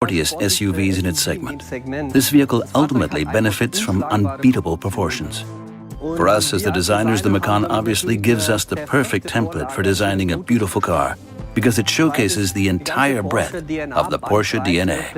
sportiest SUVs in its segment. This vehicle ultimately benefits from unbeatable proportions. For us as the designers, the Macan obviously gives us the perfect template for designing a beautiful car, because it showcases the entire breadth of the Porsche DNA.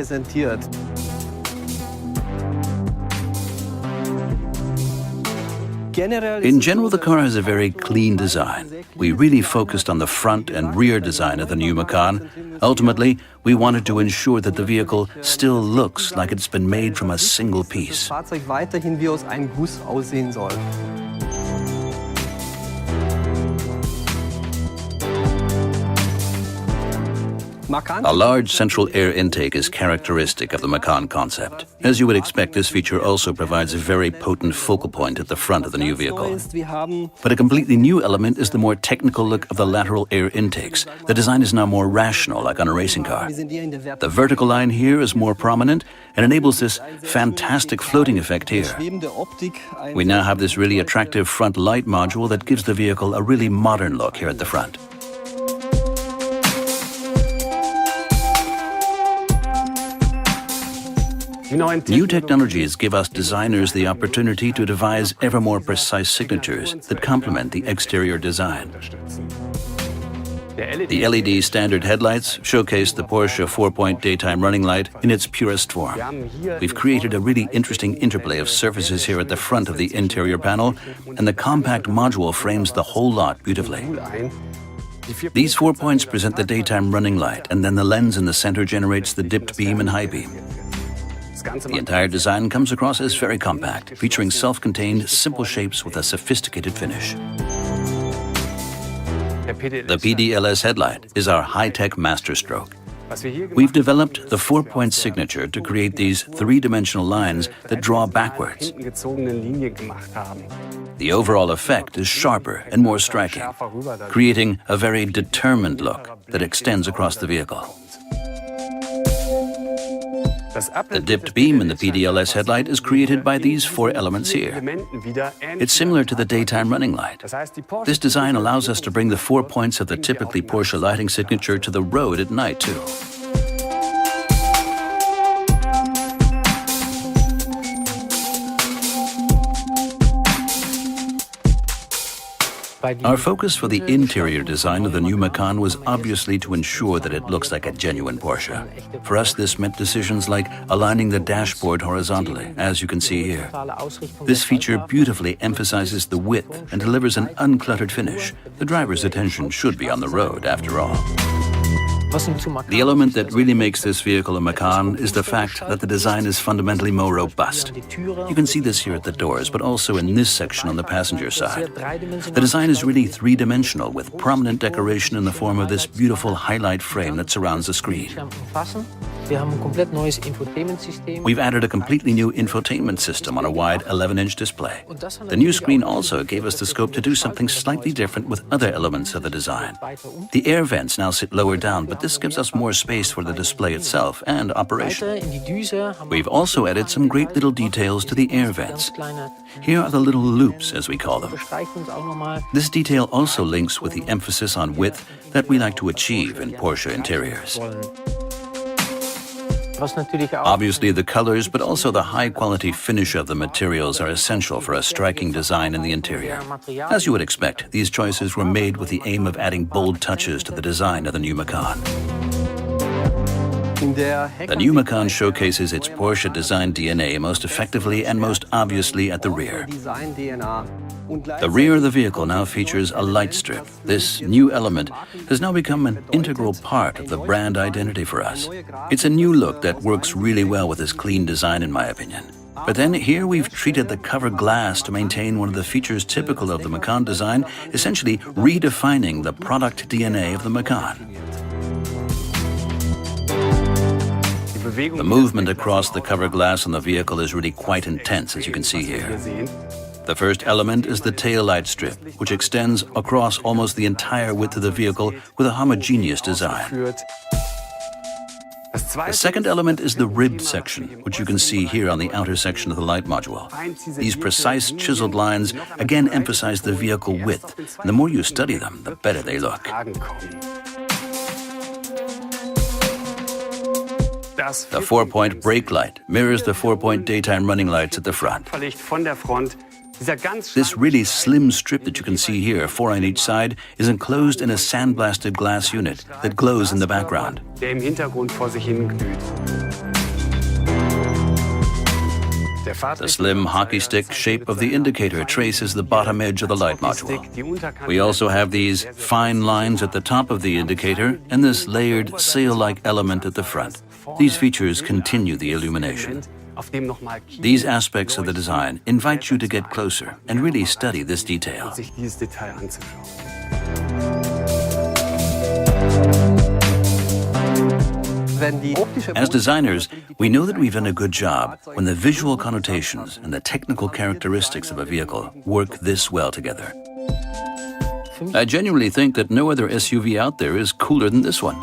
In general, the car has a very clean design. We really focused on the front and rear design of the new Macan. Ultimately, we wanted to ensure that the vehicle still looks like it's been made from a single piece. A large central air intake is characteristic of the Macan concept. As you would expect, this feature also provides a very potent focal point at the front of the new vehicle. But a completely new element is the more technical look of the lateral air intakes. The design is now more rational, like on a racing car. The vertical line here is more prominent and enables this fantastic floating effect here. We now have this really attractive front light module that gives the vehicle a really modern look here at the front. New technologies give us designers the opportunity to devise ever more precise signatures that complement the exterior design. The LED standard headlights showcase the Porsche 4-point daytime running light in its purest form. We've created a really interesting interplay of surfaces here at the front of the interior panel, and the compact module frames the whole lot beautifully. These 4 points present the daytime running light, and then the lens in the center generates the dipped beam and high beam. The entire design comes across as very compact, featuring self-contained, simple shapes with a sophisticated finish. The PDLS headlight is our high-tech masterstroke. We've developed the 4-point signature to create these three-dimensional lines that draw backwards. The overall effect is sharper and more striking, creating a very determined look that extends across the vehicle. The dipped beam in the PDLS headlight is created by these 4 elements here. It's similar to the daytime running light. This design allows us to bring the 4 points of the typically Porsche lighting signature to the road at night, too. Our focus for the interior design of the new Macan was obviously to ensure that it looks like a genuine Porsche. For us, this meant decisions like aligning the dashboard horizontally, as you can see here. This feature beautifully emphasizes the width and delivers an uncluttered finish. The driver's attention should be on the road, after all. The element that really makes this vehicle a Macan is the fact that the design is fundamentally more robust. You can see this here at the doors, but also in this section on the passenger side. The design is really three-dimensional, with prominent decoration in the form of this beautiful highlight frame that surrounds the screen. We've added a completely new infotainment system on a wide 11-inch display. The new screen also gave us the scope to do something slightly different with other elements of the design. The air vents now sit lower down, but this gives us more space for the display itself and operation. We've also added some great little details to the air vents. Here are the little loops, as we call them. This detail also links with the emphasis on width that we like to achieve in Porsche interiors. Obviously, the colors, but also the high-quality finish of the materials are essential for a striking design in the interior. As you would expect, these choices were made with the aim of adding bold touches to the design of the new Macan. The new Macan showcases its Porsche design DNA most effectively and most obviously at the rear. The rear of the vehicle now features a light strip. This new element has now become an integral part of the brand identity for us. It's a new look that works really well with this clean design, in my opinion. But then here we've treated the cover glass to maintain one of the features typical of the Macan design, essentially redefining the product DNA of the Macan. The movement across the cover glass on the vehicle is really quite intense, as you can see here. The first element is the taillight strip, which extends across almost the entire width of the vehicle with a homogeneous design. The second element is the ribbed section, which you can see here on the outer section of the light module. These precise chiseled lines again emphasize the vehicle width, and the more you study them, the better they look. The 4-point brake light mirrors the 4-point daytime running lights at the front. This really slim strip that you can see here, 4 on each side, is enclosed in a sandblasted glass unit that glows in the background. The slim hockey stick shape of the indicator traces the bottom edge of the light module. We also have these fine lines at the top of the indicator and this layered sail-like element at the front. These features continue the illumination. These aspects of the design invite you to get closer and really study this detail. As designers, we know that we've done a good job when the visual connotations and the technical characteristics of a vehicle work this well together. I genuinely think that no other SUV out there is cooler than this one.